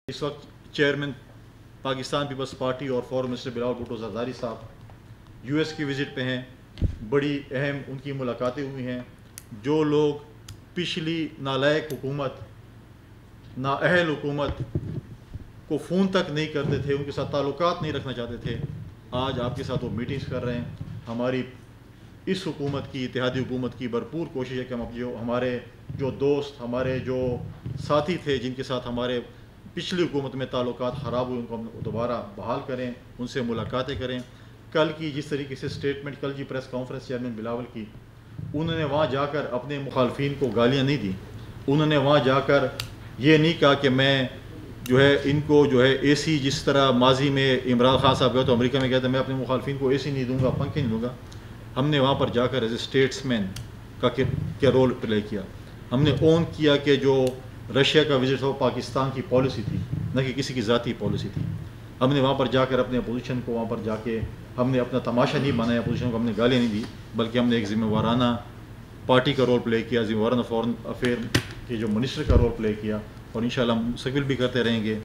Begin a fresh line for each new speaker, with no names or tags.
اس وقت chairman Pakistan Peoples party اور فورن minister Bilawal Bhutto Zardari صاحب US کی وزٹ پہ ہیں. بڑی اہم ان کی ملاقاتیں ہوئی ہیں. جو لوگ پچھلی نالائق حکومت نااہل حکومت کو فون تک نہیں کرتے تھے، ان کے ساتھ تعلقات نہیں رکھنا چاہتے تھے، آج آپ کے ساتھ وہ میٹنگز کر رہے ہیں. ہماری اس حکومت کی اتحادی حکومت کی بھرپور کوشش ہے کہ ہم ہمارے جو دوست ہمارے جو ساتھی تھے جن کے ساتھ ہمارے پچھلی حکومت میں تعلقات خراب ہوئے ان کو ہم دوبارہ بحال کریں، ان سے ملاقاتیں کریں. کل کی جس طریقے سے اسٹیٹمنٹ کل کی پریس کانفرنس چیئرمین بلاول کی، انہوں نے وہاں جا کر اپنے مخالفین کو گالیاں نہیں دیں. انہوں نے وہاں جا کر یہ نہیں کہا کہ میں جو ہے ان کو جو ہے اے سی، جس طرح ماضی میں عمران خان صاحب گئے تو امریکہ میں کہتے ہیں میں اپنے مخالفین کو اے سی نہیں دوں گا، پنکھے نہیں دوں گا. ہم نے وہاں پر جا کر ایز اے اسٹیٹس مین کا رول پلے کیا. ہم نے اون کیا کہ جو رشیا کا وزٹ تھا وہ پاکستان کی پالیسی تھی، نہ کہ کسی کی ذاتی پالیسی تھی. ہم نے وہاں پر جا کر اپنے اپوزیشن کو وہاں پر جا کے ہم نے اپنا تماشا نہیں بنایا، اپوزیشن کو ہم نے گالیاں نہیں دی، بلکہ ہم نے ایک ذمہ وارانہ پارٹی کا رول پلے کیا، ذمہ وارانہ فورن افیئر کے جو منسٹر کا رول پلے کیا، اور انشاءاللہ ہم مستقبل بھی کرتے رہیں گے.